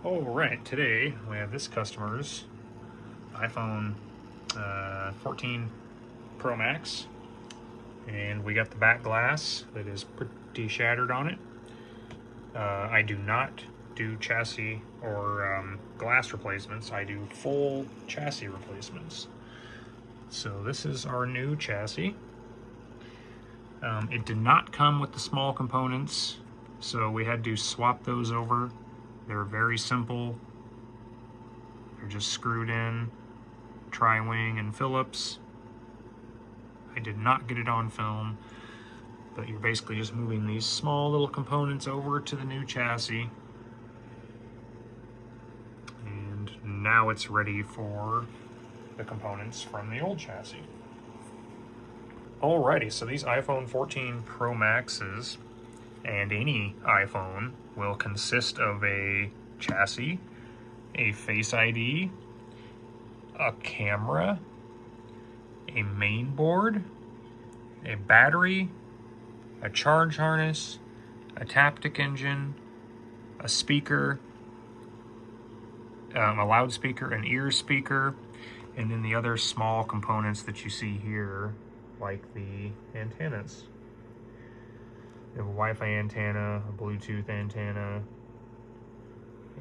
All right, today we have this customer's iPhone 14 Pro Max, and we got the back glass that is pretty shattered on it. I do not do chassis or glass replacements. I do full chassis replacements. So this is our new chassis. It did not come with the small components, so we had to swap those over. They're very simple. They're just screwed in, tri-wing and Phillips. I did not get it on film, but you're basically just moving these small little components over to the new chassis. And now it's ready for the components from the old chassis. Alrighty, so these iPhone 14 Pro Maxes and any iPhone will consist of a chassis, a Face ID, a camera, a main board, a battery, a charge harness, a Taptic engine, a speaker, a loudspeaker, an ear speaker, and then the other small components that you see here, like the antennas. We have a Wi-Fi antenna, a Bluetooth antenna,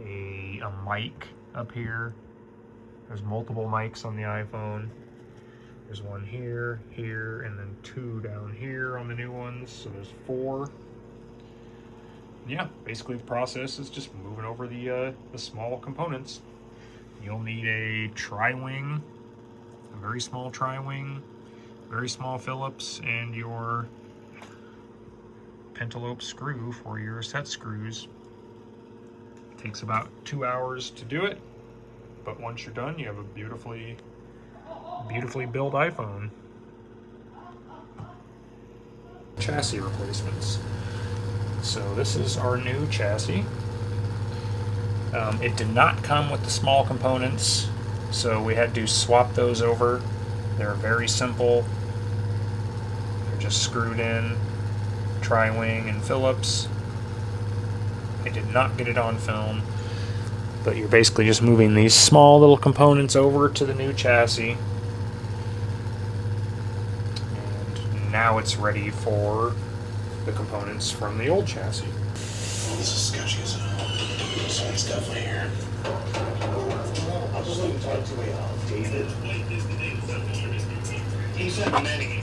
a mic up here. There's multiple mics on the iPhone. There's one here, here, and then two down here on the new ones, so there's four. Yeah, basically the process is just moving over the small components. You'll need a tri-wing, a very small tri-wing, very small Phillips, and your pentalobe screw for your set screws. It takes about 2 hours to do it, but once you're done, you have a beautifully built iPhone. Chassis replacements. So this is our new chassis. It did not come with the small components, so we had to swap those over. They're very simple. They're just screwed in, tri-wing and Phillips. I did not get it on film, but you're basically just moving these small little components over to the new chassis. And now it's ready for the components from the old chassis. Well, this is sketchy as hell. This one's definitely here. I'll just let you talk to David. He sent many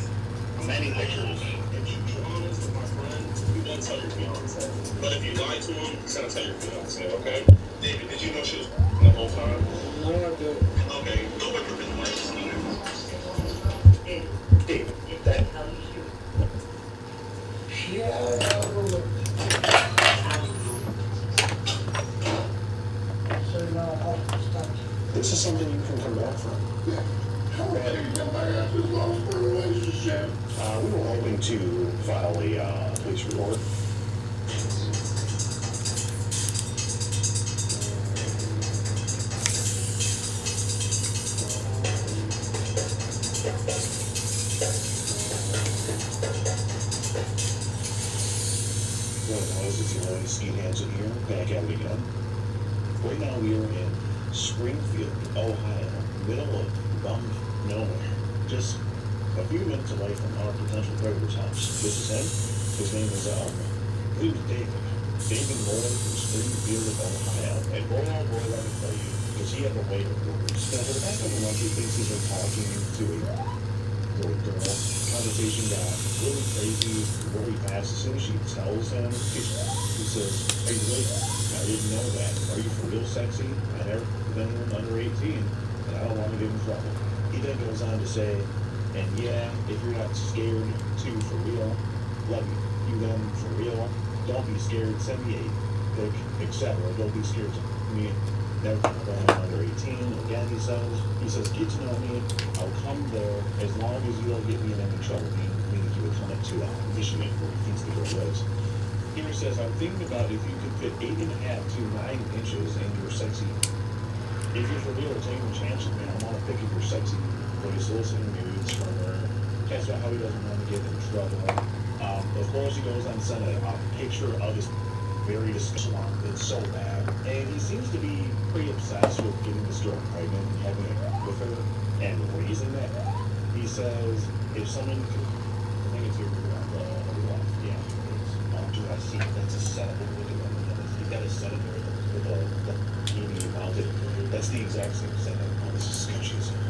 pictures. If you be honest with my friend, you don't tell your fiance. But if you lie to him, you gotta tell your fiance, okay? David, did you know she was the whole time? No, I didn't. Okay, go back and read my David, that this is something you can come back from. How bad you come back after this lost relationship? We were hoping to file a police report. What it was, if you want to ski hands in here, back at it again. Right now we are in Springfield, Ohio, middle of bum nowhere. Just a few minutes away from our potential predator's house. This is him. His name is he was David. David Roy from Springfield, Ohio. And boy, oh boy, let me tell you, does he have a way of words. Now, for the back of the month, he thinks he's been talking to a little girl. Conversation got really crazy, really fast. As soon as she tells him, he says, "Are you really? I didn't know that. Are you for real sexy? I never been under 18, and I don't want to get in trouble." He then goes on to say, "And yeah, if you're not scared to for real, let you then for real. Don't be scared. Send me a pic, etc. Don't be scared to me. Never been under 18." Again, he says, "Get to know me. I'll come there as long as you don't get me in any trouble." Meaning he would come to Michigan, where he thinks the girl lives. Here he says, "I'm thinking about if you could fit 8.5 to 9 inches in your sexy. If you're for real, take a chance with me. I want to pick up your sexy voice, listening nudes from her." Talks about how he doesn't want to get in trouble. Of course, he goes on to send a picture of his very disgusting. It's so bad. And he seems to be pretty obsessed with getting this girl pregnant and having it with her and raising it. He says if someone could, I think it's here on the left. Yeah, it's. Do I see? That's a setup. Look at that. He's got a setup there with the TV mounted. That's the exact same setup. Oh, this is sketchy as hell.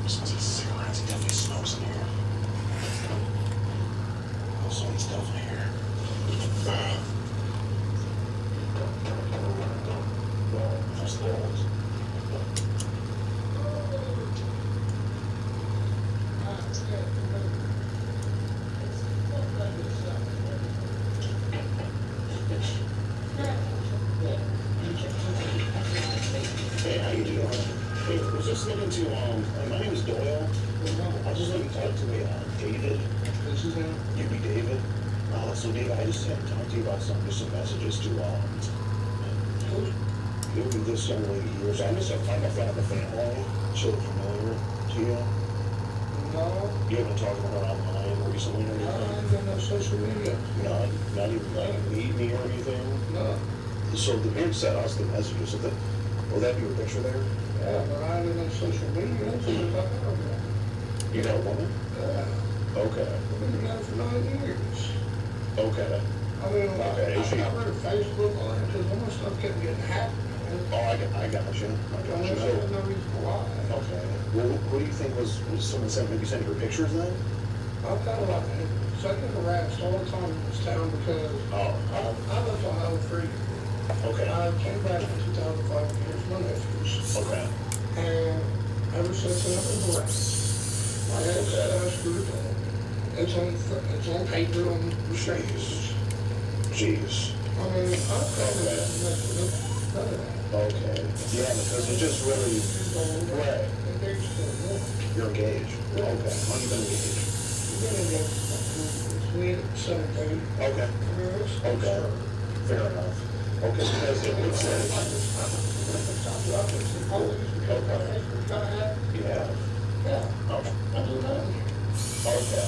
Smells like cigarettes. He definitely smokes in here. Oh, someone's definitely here. Just the walls. Hey, how you doing? Hey, I was just looking to, my name is Doyle. I was just looking to talk to David. You'd be David? So David, I just had to talk to you about some messages to, this young lady here. So I'm just a friend of the family. She'll look familiar to you. No, You haven't talked to her online recently or I anything? ain't got no social media. Not even like meet me or anything? No. So the man sent us the messages. So will that be your picture there? Yeah, but I ain't got no social media. That's what I'm talking about. You got a woman? Yeah. Okay. I've been together for 9 years. Okay. I mean, Okay, is she- I read Facebook on it because all my stuff kept getting hacked. Oh, I got you. I mean, there's no reason why. Okay. Well, what do you think was someone maybe sending her pictures then? I'm kind of like second harassed all the time in this town because Oh. I lived on Island Free. Okay. I came back in 2005 and here's my nephews. Okay. And ever since then, I've been harassed. My ex screwed on. It's on paper on restraints. Jeez. I mean, I don't know that. None of that. Okay. Yeah, because it just really. Right. Engaged to a woman. You're engaged. Okay. How long you been engaged? We've been engaged since we had 17. Okay. Okay. Fair enough. Okay, because it looks like. Yeah. Yeah. Oh. I do that. Okay.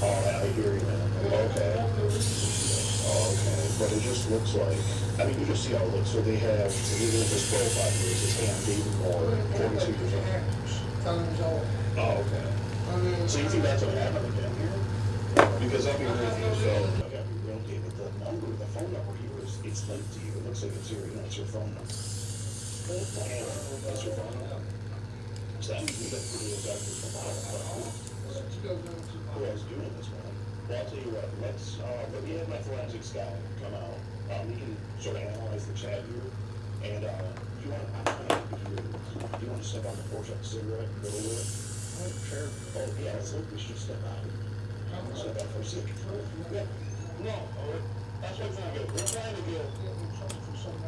Oh, I hear you, man. Okay. Okay. But it just looks like, I mean, you just see how it looks. So they have, this profile here, it says, hey, I'm David Moore, 42 years old. Oh, okay. So you think that's what happened again here? Because I'll be with you, so. I got to be real, David. The phone number here it's linked to you. It looks like it's your, it's your phone number. That's your phone number. So that means that's pretty exactly from who I was doing this one. Well, I'll tell you what, let me have my forensics guy come out. We can sort of analyze the chat here. And, you want to step on the porch, have a cigarette, and go with it? Sure. Oh, yeah, we should step out. Step out for a second. Yeah. No, that's what I'm trying to do. We're trying to get,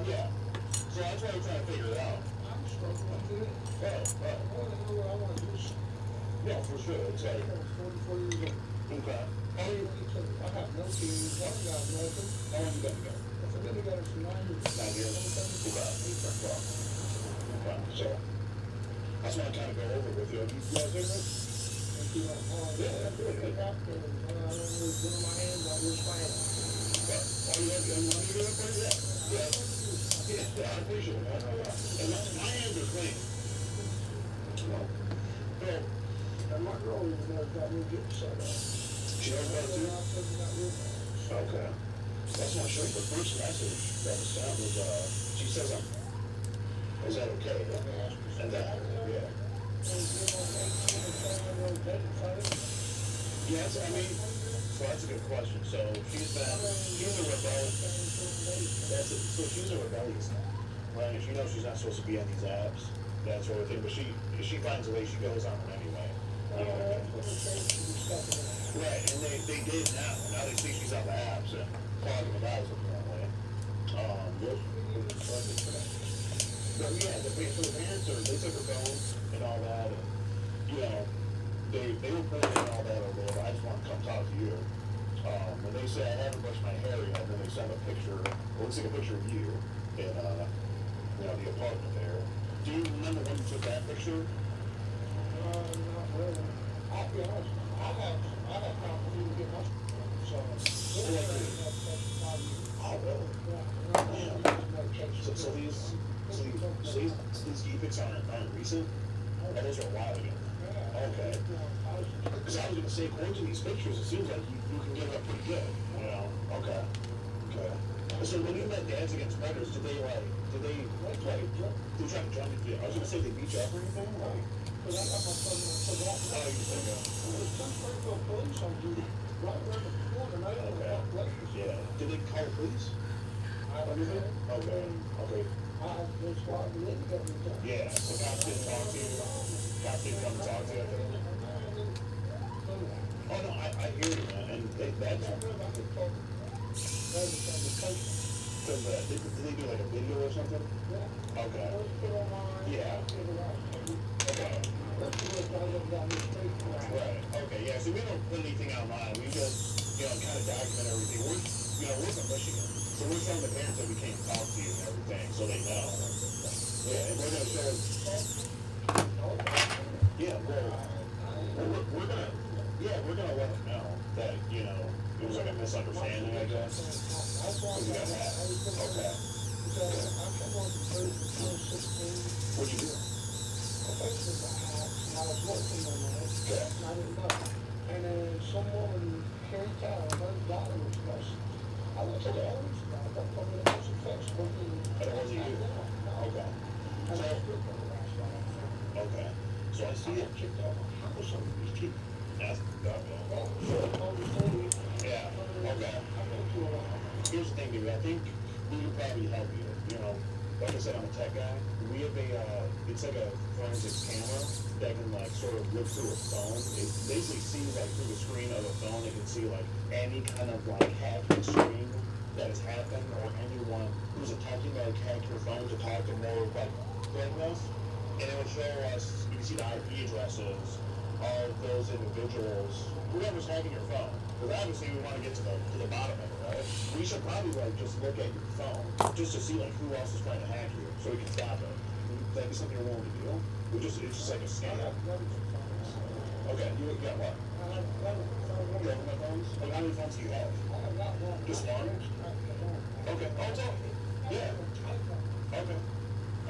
yeah. So that's why we're trying to figure it out. I'm struggling with it. Right. I want to know what I want to do. Yeah, for sure, it's like, I'm 44 years old. okay. I have no kids. I don't got nothing. How long you been together? I've been together for 9 years. 9 years? Okay. Okay, so, that's what I'm trying to go over with you. You guys hear me? Yeah, that's good. I don't really do my hands. I wish my hands. Oh, you want to do it for you? Yeah. Yeah, I appreciate that. And my hands are clean. Well, Bill, And my girl even knows got me getting set up. she knows about it too? Okay. That's not sure. The first message that was sent was, she says is that okay? And that, yeah. Yes, I mean, so that's a good question. So she's a rebellious. So she's a rebellious now. Right? She knows she's not supposed to be on these apps, that sort of thing. But she finds a way. She goes on them anyway. Right, and they did now. Now they see she's on the apps and clogging the eyes apparently. But yeah, the parents they took her phone and all that, and you know, they were putting in all that over there. I just want to come talk to you. And they say I haven't brushed my hair yet, and then they send a picture. It looks like a picture of you in the apartment there. Do you remember when you took that picture? Not really. I'll be honest. I have time for you to get my so this is like 5 years. Oh, really? Yeah. So these e-pics aren't recent? Oh, those are a while ago. Okay. Because I was going to say, according to these pictures, it seems like you can get up pretty good. You know? Okay. Okay. So when you met Dads Against Predators, did they try to jump you? I was going to say they beat you up or anything? Like, Because I got my son in the oh, you think There's two Springfield police on duty right around the corner, and I don't know what place. yeah. Did they call the police? I don't know. Okay. Okay. I have no squad in it, got me done. Yeah. So cops didn't talk to you? Cops didn't come and talk to you? Oh, no, I hear you, man. And that's... Because did they do like a video or something? Yeah. Okay. Yeah. Okay. Right. Okay. Yeah. So we don't put anything online. We just, kind of document everything. We're from Michigan, so we're showing the parents that we came talk to you and everything, so they know. Yeah. And we're gonna show. Yeah. We're gonna. Yeah. We're gonna let them know that it was like a misunderstanding, I guess. We got that. Okay. What'd you do? I was working one night, and I didn't know. And then some woman came down, her daughter was busted. I went to the owners, I got told me that was a fix. And it wasn't you? Okay. And I was with the last one. Okay. So I see it. Kicked out my house on these people. That's Yeah. Yeah. Okay. I've been through a lot. Here's the thing, dude. I think we could probably help you. Like I said, I'm a tech guy. We have it's like a forensics camera that can sort of look through a phone. It basically sees through the screen of a phone. It can see any kind of hacking screen that has happened, or anyone who's attempting to hack your phone to talk to more like this. And it will show us. You can see the IP addresses of those individuals, whoever's hacking your phone. Because obviously we want to get to the bottom of it, right? We should probably just look at your phone just to see who else is trying to hack you, so we can stop it. Would that be something you're willing to do? It's just like a scan. Okay, you got what? You have my phones? How many phones do you have? Just one? Okay. Oh, it's all. Yeah. Okay.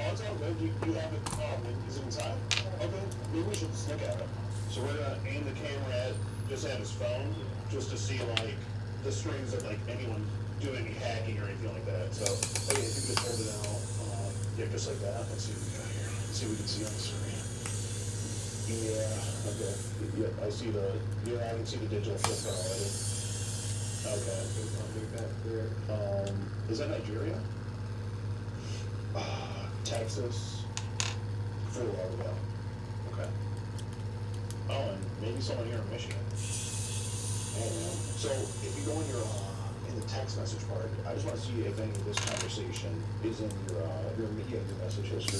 Oh, it's all good. You have it. Is it inside? Okay. Maybe we should just look at it. So we're gonna aim the camera just at his phone, just to see the strings of anyone doing any hacking or anything like that. So if you can just hold it out, just like that. Let's see what we got here. Let's see what we can see on the screen. Yeah. Okay. Yeah, I see I can see the digital footprint already. Okay. Is that Nigeria? Texas. Fort Lauderdale. Okay. Oh, and maybe someone here in Michigan. I don't know. So if you go in in the text message part, I just want to see if any of this conversation is in your message history.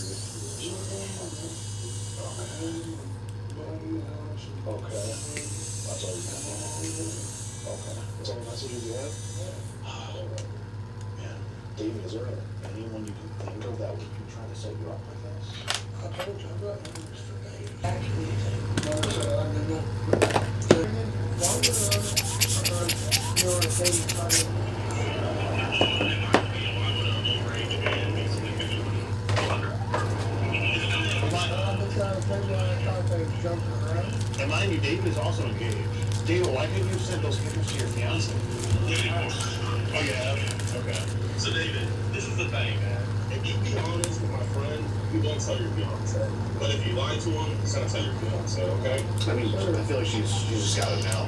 Okay. That's all you have. Okay. That's all the messages you have? Man, David, is there anyone you can think of that would be trying to set you up like this? I told you, I got Mr. Dave. Actually, I didn't know. And mind you, David is also engaged. David, why didn't you send those pictures to your fiance? Oh, yeah? Okay. So, David, this is the thing, man. If you be honest with my friend, you don't tell your fiance. But if you lie to him, you gotta tell your fiance, okay? I mean, I feel like she's just got it now.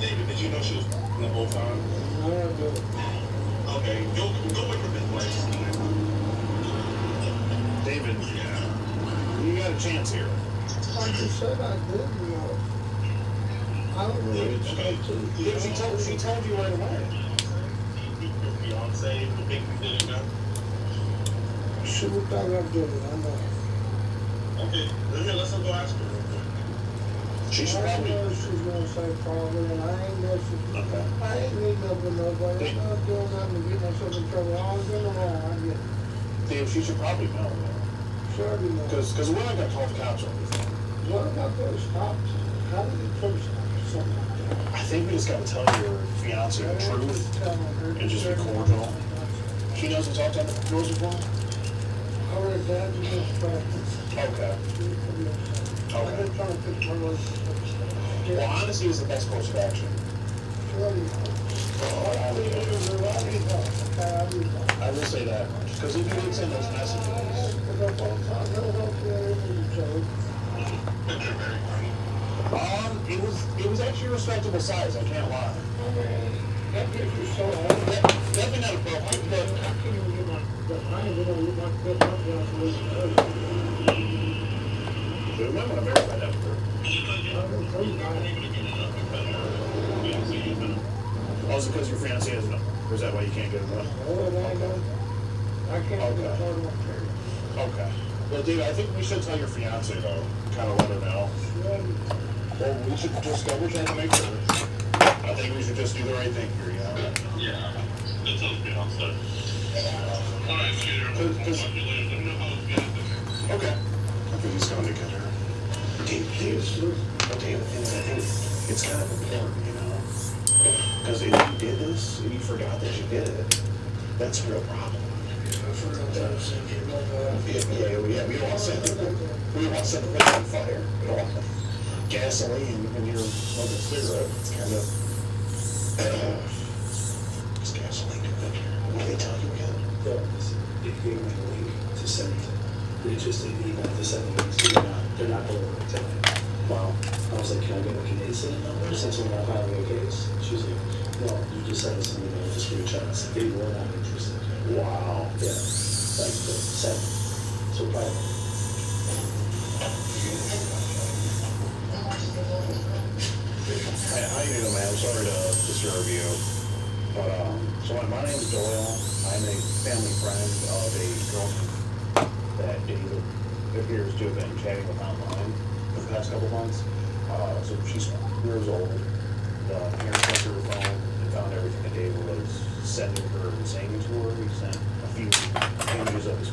David, did you know she was the whole time? Okay, go wake up his place. David, you got a chance here. Like you said, I did, I don't really expect to. Yeah, she told you right away. Your fiance, the big thing, man. She would thought I did it, I know. Okay, let's go ask her real quick. She should I probably. know she's gonna say probably, and I ain't know she's. Okay. I ain't need up with nobody. I'm not doing nothing to get myself in trouble. I was in the wrong, I get it. Dave, she should probably know. She Saturday morning. Because we're not gonna call the cops or anything. What about those stops? How did you put a stop to something like that? I think we just gotta tell your fiance the truth and just be cordial. She knows it's all done the doors before? I read that in this practice. Okay. I've been trying to fix my relationship. Well, honesty is the best course of action. I will say that much. Because if you didn't send those messages, it was actually a respectable size, I can't lie. Definitely not a broken, but remember to verify that with her. Oh, is it because your fiance has no? Or is that why you can't get it done? I can't Okay. Okay. Well, dude, I think we should tell your fiance though. Kind of let her know. Well, we should just double check and make sure. I think we should just do the right thing here, you know? Yeah. That sounds good. I'm set. All right, Scooter. I'll talk to you later. Let me know how it's going. Okay. I think he's going to get her. Dave, I think it's kind of important, you know? Because if you did this and you forgot that you did it, that's a real problem. Yeah, we don't want to set the place on fire. We don't want gasoline when you're smoking a cigarette. It's kind of it's gasoline. What do they tell you again? If you gave me a link to send, they just didn't email to send the links. They're not delivering tonight. Wow. I was like, can I get an incident number since we're not filing a case? She was like, no, you just send us an email, just screenshots. They were not interested. Wow. Yeah, like the 7. So private. How you doing, man? I'm sorry to disturb you. But, so my name is Doyle. I'm a family friend of a girl that David appears to have been chatting with online for the past couple months. So she's years old. The parents went through her phone and found everything that David was sending her and saying to her. He sent a few images of his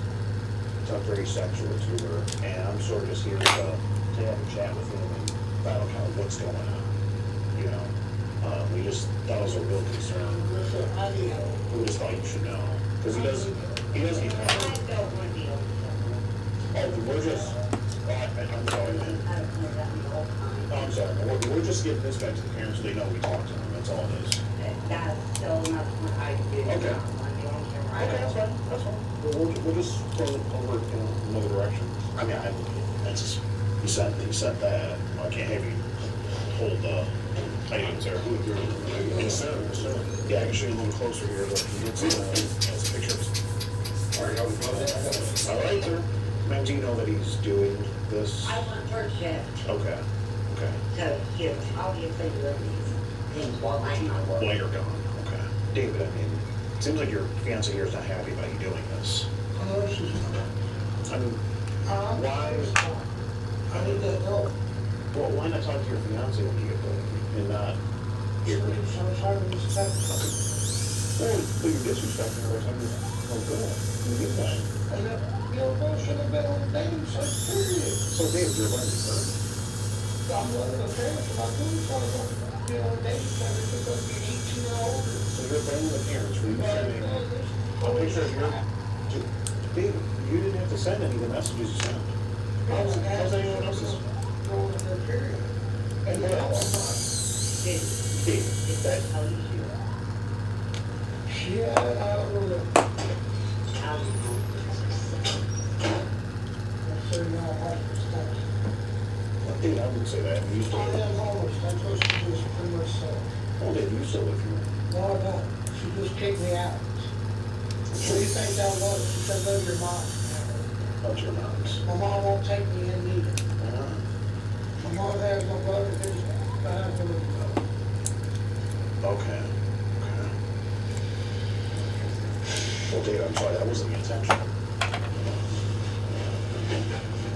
stuff very sexual to her. And I'm sort of just here to have a chat with him and find out kind of what's going on. You know, we just thought it was a real concern. We just thought you should know. Because he doesn't even have. Oh, we're just, I'm sorry, man. Oh, I'm sorry, we're just giving this back to the parents so they know we talked to them, that's all it is. That's still not what I do. Okay. Okay, that's fine, that's fine. We'll just throw it over in another direction. I mean, that's just, you said that, I can't have you hold the items there. Yes, sir, yes, sir. Yeah, I can show you a little closer here, but it's a picture. All right, sir. Ma'am, do you know that he's doing this? I want first shift, Okay, okay. so you obviously do these things while I'm not While working. you're gone, okay. David, I mean, it seems like your fiance here is not happy about you doing this. I mean, why? I need that help. Well, why not talk to your fiance when you get home and not your? Sometimes it's tough. Well, you're disrespecting her by telling her, oh, good, you get that. You know, I should have been on the dating site, period. So, David, you're letting her. I'm letting the parents, if I do something, you know, dating site, it's supposed to be 18 or older. So you're blaming the parents for you sending a picture of your. David, you didn't have to send any of the messages you sent. How's anyone else's? Going in their period. And now I'm not. David, that. How you do Yeah, I don't know. So now I have to stop. David, I wouldn't say that. You used to. I am almost, I'm supposed to do this pretty much so. Well, David, you still live here. No, I don't. She just kicked me out. What do you think that was? She said, go to your mom. About your mom's. My mom won't take me in either. Uh-huh. My mom has my brother, there's, I have to look it up. Okay. Okay. Well, Dave, I'm sorry, that wasn't the intention.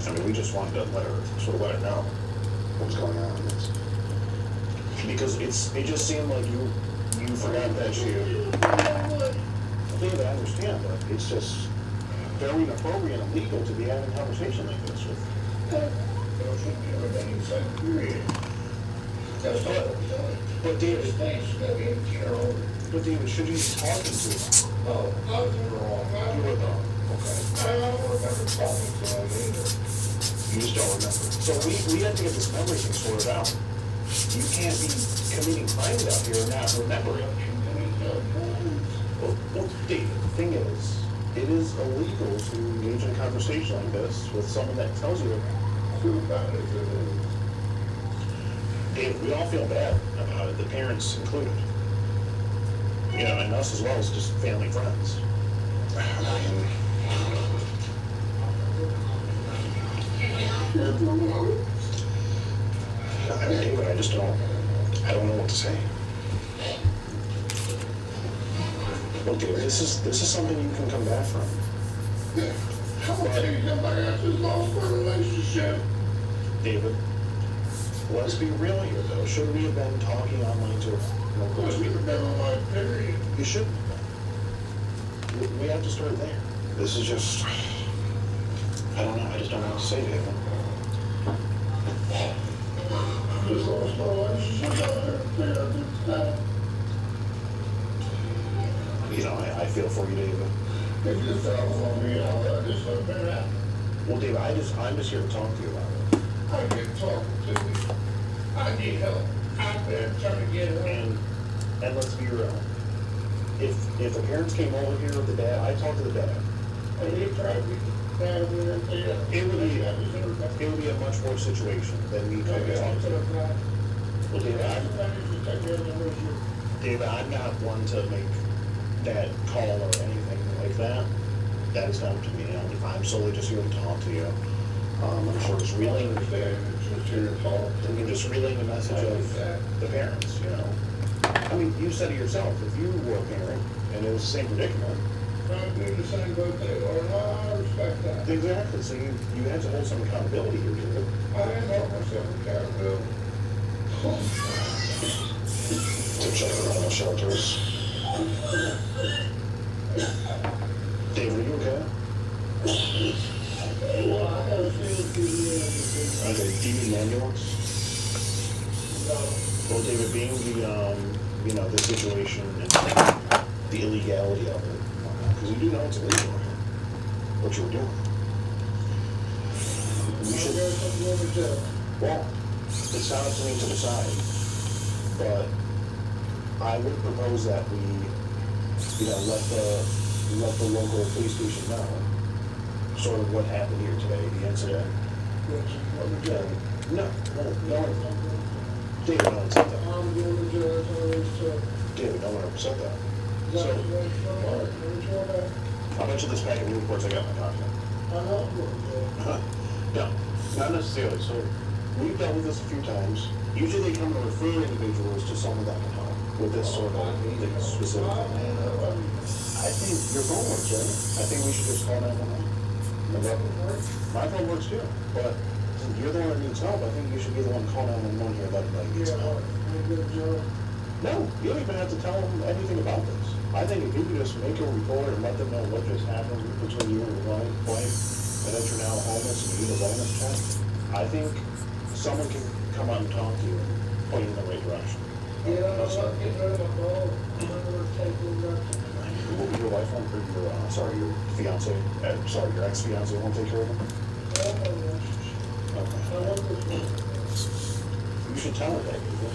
I mean, we just wanted to let her know what was going on. Because it just seemed like you forgot that you. David, I understand, but it's just, very inappropriate and illegal to be having a conversation like this with. There shouldn't be anything said, period. That's not what we're doing. But David, Things should be 18-year-old. but David, should you be talking to him? No, I was wrong. You were wrong. Okay. I don't remember talking to him either. You just don't remember. So we have to get this memory thing sorted out. You can't be committing crimes out here and not remembering. Well, David, the thing is, it is illegal to engage in a conversation like this with someone that tells you. David, we all feel bad about it, the parents included. You know, and us as well as just family friends. David, I don't know what to say. Look, David, this is something you can come back from. How can you come back after this long-term relationship? David, let's be real here, though. Shouldn't we have been talking online to I should have been on my period. You should. We have to start there. This is just. I don't know. I just don't know what to say, David. Just lost my relationship. You know, I feel for you, David. If you fell for me, I just would have been happy. Well, David, I'm just here to talk to you about it. I get talking to me. I need help. I've been trying to get help. And let's be real. If the parents came over here with the dad, I talked to the dad. And he tried to be bad with it. It would be a much worse situation than me coming to talk to you. Well, David, I'm not one to make that call or anything like that. That is not up to me. I'm solely just here to talk to you. I'm sure just relaying the message of the parents, you know. I mean, you said it yourself, if you were a parent and it was the same predicament. Trying to do the same boat they are, and I respect that. Exactly, so you had to hold some accountability here, David. I am holding myself accountable. To check the animal shelters. Dave, are you okay? Well, I have a feeling Okay, do you need an ambulance? Well, David, being the situation and the illegality of it, because you do know it's illegal, what you were doing. You should, well, it's not up to me to decide, but I would propose that we, let the local police station know sort of what happened here today, the incident. No, David, no one said that. David, no one ever said that. So, how much of this packet of reports I got in my pocket? No, not necessarily. So, we've dealt with this a few times. Usually they come to refer individuals to someone that can help with this sort of thing specifically. I think your phone works, right? I think we should just call 911. My phone works too, but you're the one that needs help. I think you should be the one calling 911 here, let everybody needs help. No, you don't even have to tell them anything about this. I think if you could just make a report and let them know what just happened between you and your wife, and that you're now homeless and you need a wellness check, I think someone can come out and talk to you and point you in the right direction. Yeah, I'm getting rid of my dog. I'm gonna take him back. Your wife won't, or your fiance, your ex-fiance won't take care of him? Okay. You should tell her that, people.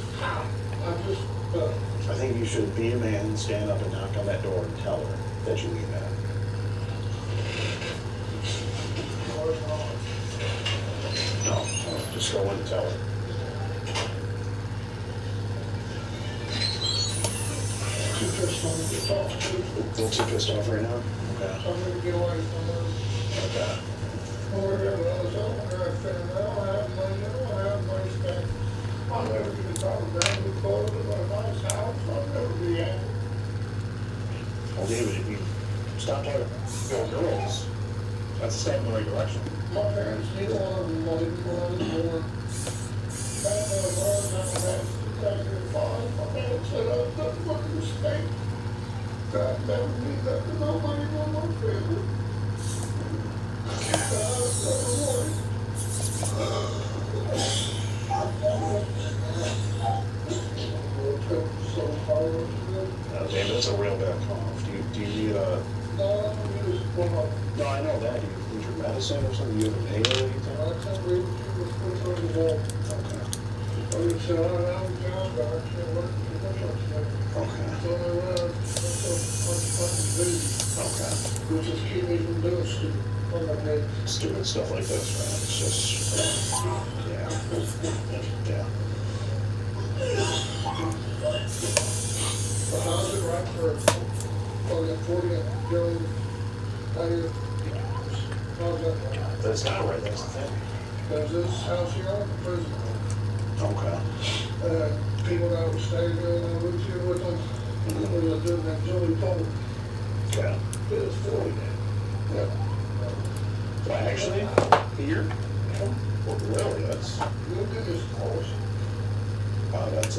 I think you should be a man and stand up and knock on that door and tell her that you mean that. No, just go in and tell her. Feel too pissed off right now? Okay. I'm gonna get away from her. Okay. Over there, when I was over there, I said, I don't have money spent. I'll never get a dollar down with clothes in my nice house. I'll never be happy. Well, David, if you stop talking about girls, that's a step in the right direction. My parents, neither one of them wanted to go on this board. Back when I was hard, I had to fine. My dad said, I was nothing but a mistake. God never did that to nobody but my family. servicing or something? You haven't paid or anything? I can't read it, it's put on the wall. Okay. Like I said, I have a job, but I can't work too much on it. Okay. So I run, that's a fucking busy. Okay. Which is keep me from doing stupid, what I did. Stupid stuff like this, man. It's just, yeah. Yeah. But how's it right for, like 40 billion out here? How's that right? But it's not right, that's the thing. There's this house here, I'm a prison. Okay. People that were staying there and I lived here with them, we were doing that Joey Pole. Yeah. It was 40 then. Yeah. Well, actually, here? Well, really, that's, Look at this course. wow, that's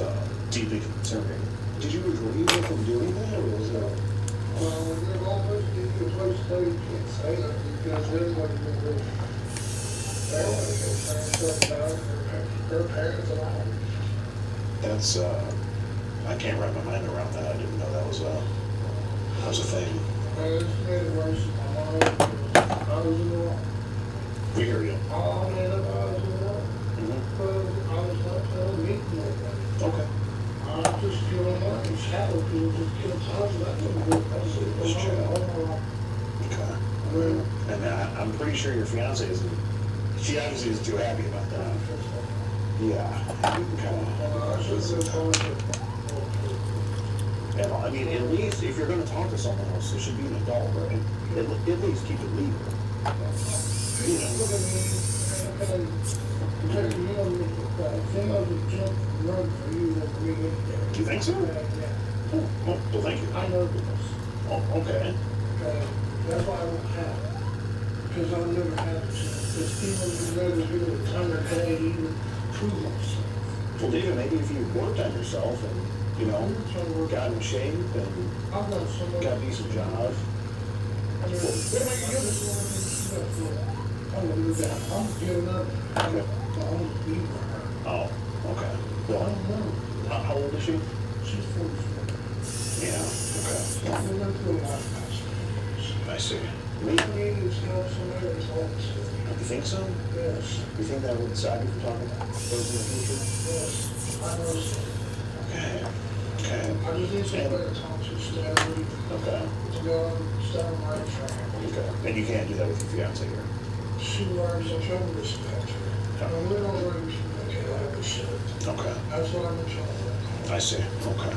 deeply concerning. Did you agree with them doing that, or was it? Well, when you're going with you, you place to stay, you can't say that because everybody's gonna go. Everybody goes saying stuff about their parents and all. That's, I can't wrap my mind around that. I didn't know that was a thing. And it's made it worse. My mom, I was in the wrong. We hear you. Oh, man, I was in the wrong. Mm-hmm. But I was not telling me nobody. Okay. I'm just feeling like it's shallow people just kill time. That's a good thing. Okay. And I'm pretty sure your fiance isn't, she obviously isn't too happy about that. Yeah. Okay. And I mean, at least if you're gonna talk to someone else, it should be an adult, right? At least keep it legal. You know. Look at me, and you know, females would jump and run for you over me. Do you think so? Yeah. Oh, well, thank you. I know this. Oh, okay. That's why I won't have it. Because I'll never have it. Because people would rather do the time of day to even prove myself. Well, David, maybe if you worked on yourself and, you know, got in shape and I've got so much. got a decent job. I mean, they make you this one. I'm gonna do that. I'm giving up. I'm gonna be with her. Oh, okay. I Well, don't know. how old is she? She's 44. Yeah, okay. We went through a lot of that. I see. We need to tell somebody that's home. You think so? Yes. You think that would stop you from talking about those in the future? Yes. I know so. Okay. Okay. I just need somebody to talk to steadily. Okay. To go and start on my track. Okay. And you can't do that with your fiance here? She learns that you'll respect her. And we don't really respect her like we should. Okay. That's what I'm in trouble with. I see. Okay.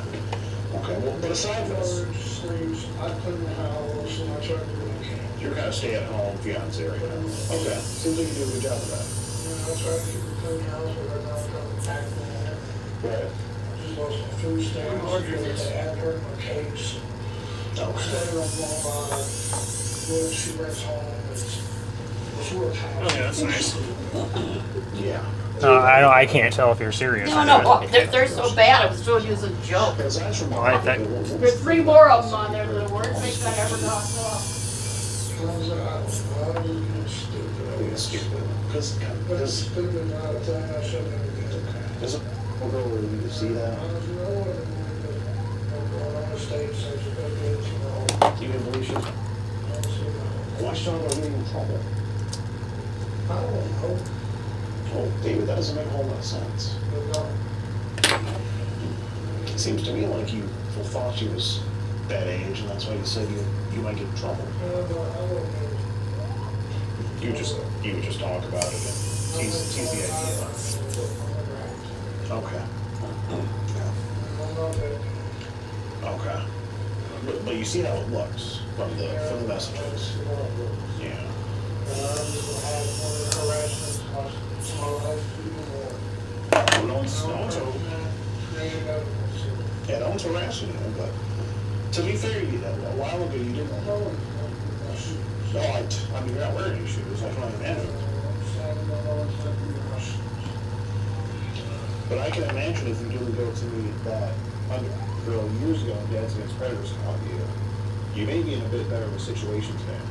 Okay. Well, but aside from this, Sleeves, I clean the house and I try to do what I can. you're kind of stay-at-home fiance right now. Okay. Seems like you do a good job of that. I try to keep a clean house, but right now I'm kind of acting in it. Right. Just lost some food stamps, they had her in my case. Okay. Stayed on one when she brings home, it's worth Oh, yeah, that's nice. Yeah. I can't tell if you're serious. No, or no, not. they're so bad. I was told you as a joke. Aside from Well, I think- There's 3 more of them on there. The worst thing I ever got off. Turns out, I was stupid. It's stupid. Because But stupid, not a thing I shouldn't have done. does it go where you can see that? I was no one going on the stage, so she could get it, you know. You can believe she's, why should I getting in trouble? I don't know, Oh, David, that doesn't make a whole lot of sense. but It seems to me like you thought she was that age, and that's why you said you might get in trouble. I don't know. You would just talk about it and tease the idea. Okay. Okay. But you see how it looks from the messages. Yeah. No one's yeah, no one's harassing you, but to be fair, a while ago you didn't. No, I mean, you're not wearing any shoes. I can only imagine. But I can imagine if you didn't go to me that girl years ago, Dad's Against Predators caught you, you may be in a bit better of a situation today.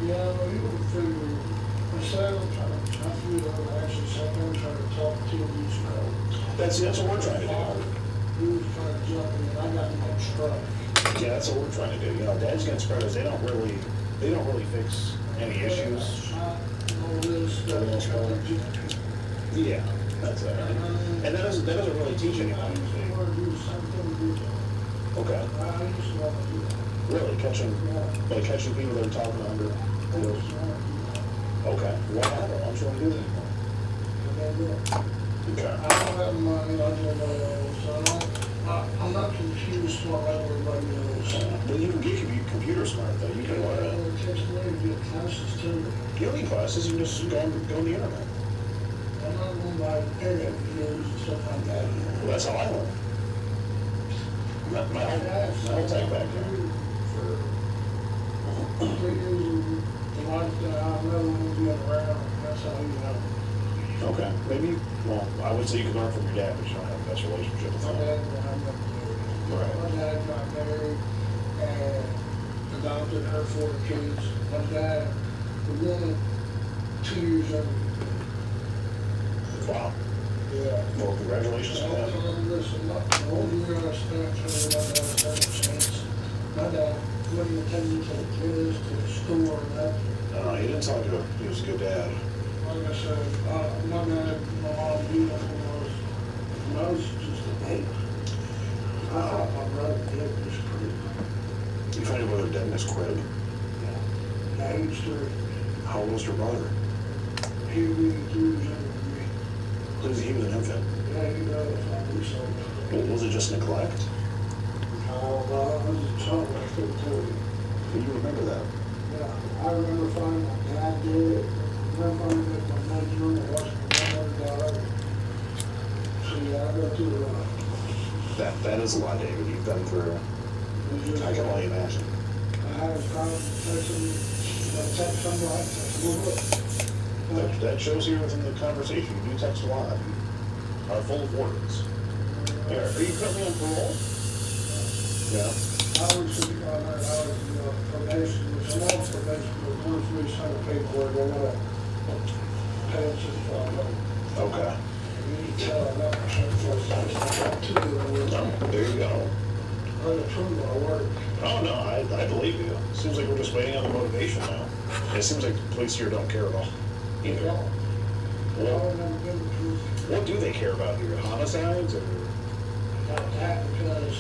Yeah, well, you would figure, instead of trying to actually sit there and try to talk to each other. That's what we're trying to do. He was trying to jump in, and I got in my truck. Yeah, that's what we're trying to do. You know, Dad's Against Predators, they don't really fix Any issues? No real For the most part? Yeah, that's it. And that doesn't really teach anyone anything. Okay. I used to want to do that. Really, catching people that are talking under. I used to want to do that. Okay. Why not? Why don't you want to do that anymore? I can't do it. Okay. I don't have money, I do it, so I'm not confused smart like everybody else. Well, you can get computer smart though. You can learn it. It takes me to get classes too. You don't need classes. You can just go on the internet. I'm not going to buy internet videos and stuff like that. Well, that's how I learn. My whole tech background. For 3 years of the life that I've never been being around, that's how you know. Okay. Maybe. Well, I would say you can learn from your dad, but you don't have the best relationship with My him. dad and I got married. Right. My dad got married and adopted her 4 kids. My dad was only 2 years younger than me. Wow. Yeah. Well, congratulations on that. Listen, the whole year I spent trying to run out of chance. My dad wouldn't take me to the kids, to the store, and that. No, he didn't sound good. He was a good dad. Like I said, my dad, my mom, beat up when I was just a baby. I thought my brother did was pretty. You find your brother dead in his crib? Yeah. Age 3. How old was your brother? He was 2 years younger than me. He was an infant. Yeah, he died at 5 weeks old. Was it just neglect? Well, I was a child, I couldn't tell you. Do you remember that? Yeah, I remember finding my dad did it. I remember finding it in my bedroom and watching my mother die. So yeah, I go through a lot. That is a lot, David. You've been through. I can only imagine. I had a conversation, text somebody, That shows here within the conversation. You do text a lot. You are full of words. Are you currently on parole? Yeah. I was $6,500 probation, which I'm on probation, but once we sign the paperwork, they're gonna pay us $6,500. Okay. You need to tell them that, I got 2 of them. There you go. I got 2 of them, I work. Oh, no, I believe you. Seems like we're just waiting on the motivation now. It seems like the police here don't care at all. Either. Well, I never been to prison. What do they care about here? Homicides or? About that, because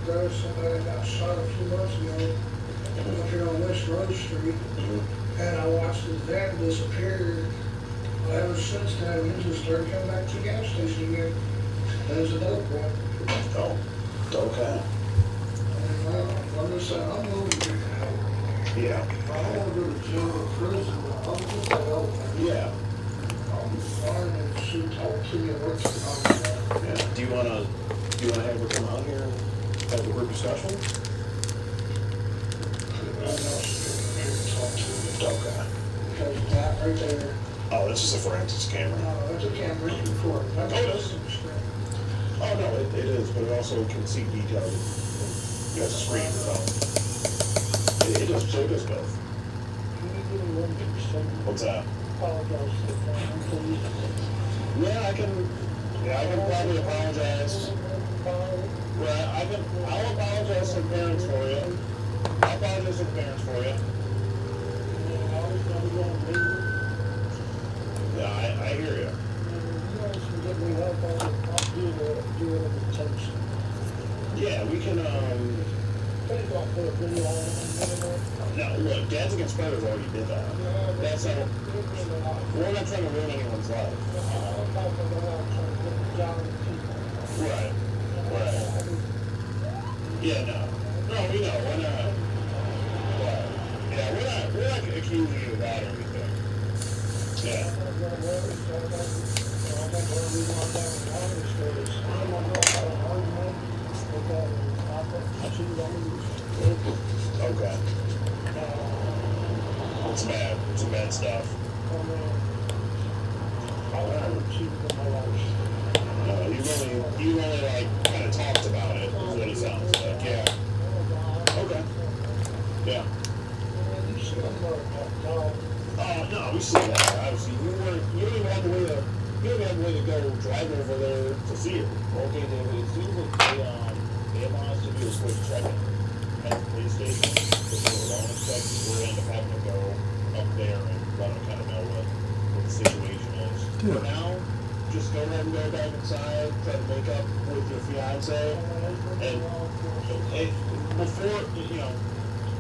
there was somebody that got shot a few months ago up here on West Rose Street, and I watched his van disappear. Well, ever since then, he just started coming back to the gas station again. There's another one. Oh, okay. And like I said, I'm over here now. Yeah. I don't want to go to jail or prison, but I'm just a help. Yeah. I'm fine and she talked to me and what's the Yeah. Do you wanna have her come out here and have a group discussion? Okay. Because that right there, Oh, this is a forensics camera. no, that's a camera recording. That's Oh, it a is? system screen. Oh, no, it is, but it also can see details. It has a screen in the phone. It does, so it does both. Can you give me 1%? What's that? Apologize to the family, please. Yeah, I can probably apologize. Right, I'll apologize to the parents for you. I'll apologize to the parents for you. Yeah, I hear you. Yeah, we can, no, look, Dads Against Predators already did that. That's not, we're not trying to ruin anyone's life. Right, right. Yeah, no, we know, we're not, right. Yeah, we're not accusing you of that or anything. Yeah. Okay. It's bad. It's bad stuff. You really like kind of talked about it, is what it sounds like. Yeah. Okay. Yeah. Oh no, we see that. Obviously, you don't even have the way to go drive over there to see her. Okay, David, it seems like they want us to do a quick check at the police station, because we're alone inspected, we're end up having to go up there and let them kind of know what the situation is. Yeah. For now, just go ahead and go back inside, try to make up with your fiance, and before,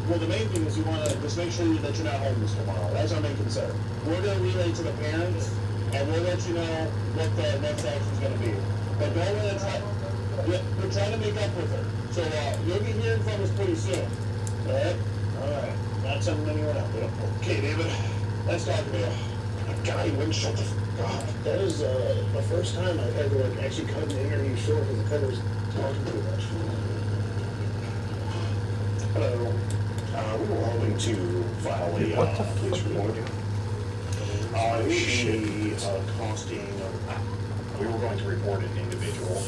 well, the main thing is you want to just make sure that you're not homeless tomorrow. That's our main concern. We're going to relay to the parents, and we'll let you know what the next action is going to be. But go ahead and we're trying to make up with her. So you'll be hearing from us pretty soon. All right? All right. Not something anyone else. Okay, David. Let's talk to you. God, you wouldn't shut the up. That is the first time I've had to actually cut an interview short because the cutter was talking too much. Hello. We were hoping to file a police report on the costing. We were going to report an individual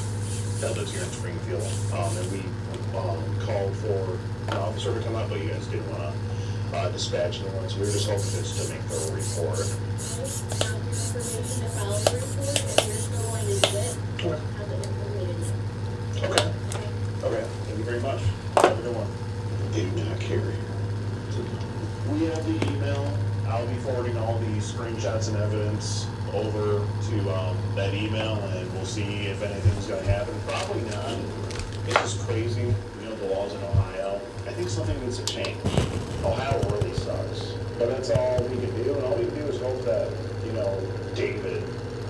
that lives here in Springfield, and we called for an officer to come out, but you guys didn't want to dispatch anyone, so we were just hoping just to make the report. Okay. Okay. Thank you very much. Have a good one. Do not carry. We have the email. I'll be forwarding all the screenshots and evidence over to that email, and we'll see if anything's going to happen. Probably not. It's just crazy, the laws in Ohio. I think something needs to change. Ohio really sucks. But that's all we can do, and all we can do is hope that, David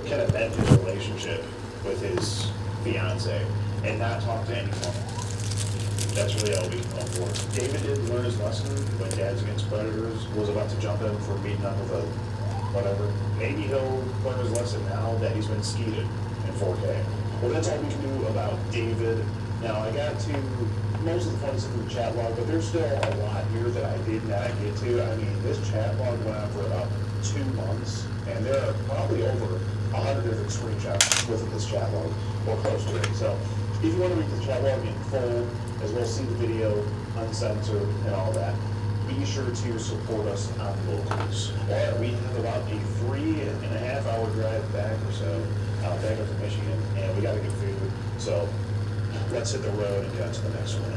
can amend his relationship with his fiance and not talk to anyone. That's really all we can hope for. David did learn his lesson when Dads Against Predators was about to jump in for meeting up with a whatever. Maybe he'll learn his lesson now that he's been skeeted in 4K. Well, that's all we can do about David. Now, I got to most of the funny stuff in the chat log, but there's still a lot here that I did not get to. I mean, this chat log went on for about 2 months, and there are probably over 100 different screenshots within this chat log, or close to it. So, if you want to read the chat log in full, as well as see the video uncensored and all that, be sure to support us on locals. We have about a 3.5 hour drive back or so, back up to Michigan, and we got to get food. So let's hit the road and get to the next one.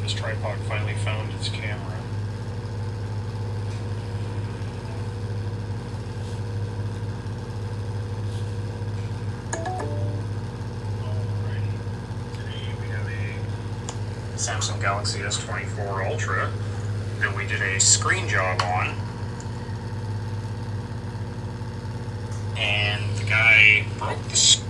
this tripod finally found its camera. Alrighty. Today we have a Samsung Galaxy S24 Ultra that we did a screen job on. And the guy broke the screen.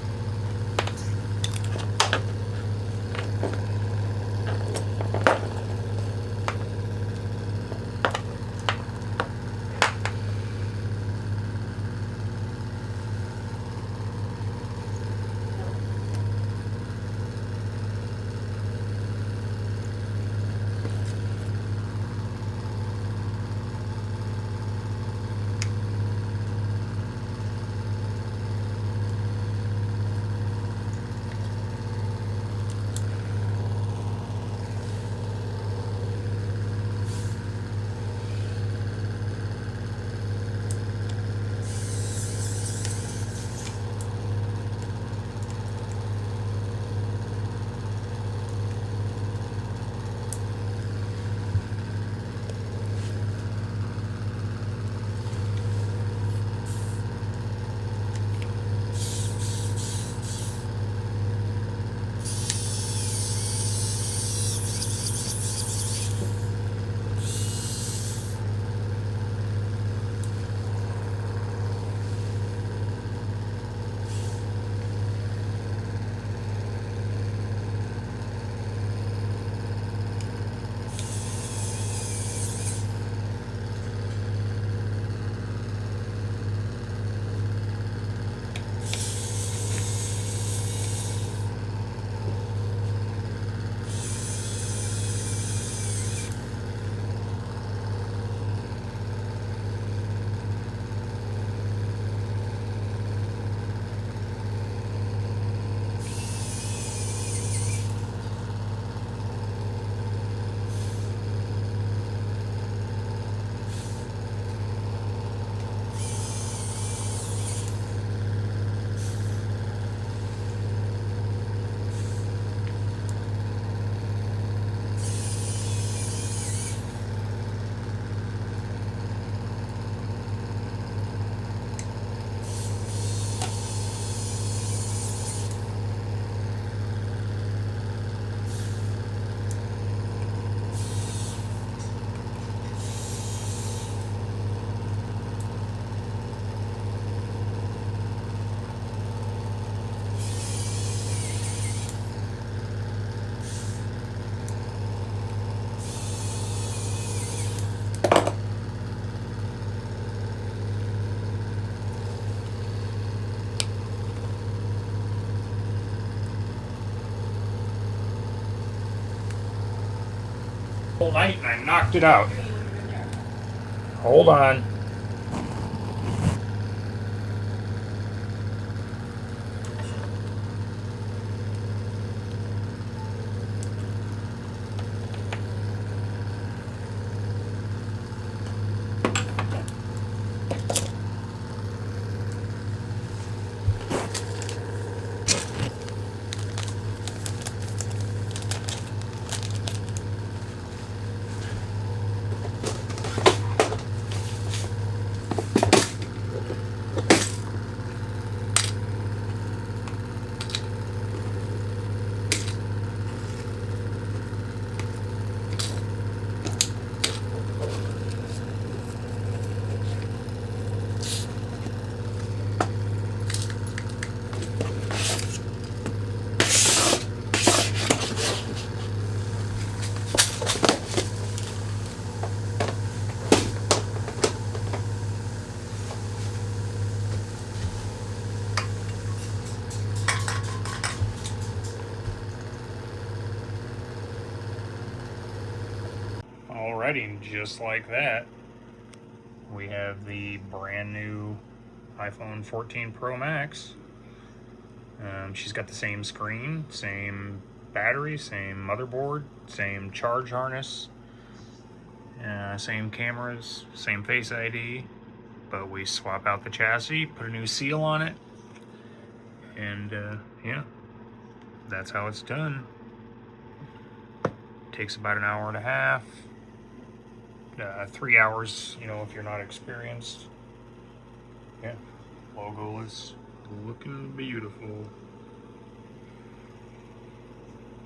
Whole night and I knocked it out. Hold on. Alrighty, just like that, we have the brand new iPhone 14 Pro Max. She's got the same screen, same battery, same motherboard, same charge harness, same cameras, same Face ID, but we swap out the chassis, put a new seal on it, and yeah, that's how it's done. Takes about an hour and a half. 3 hours, you know, if you're not experienced. Yeah, logo is looking beautiful.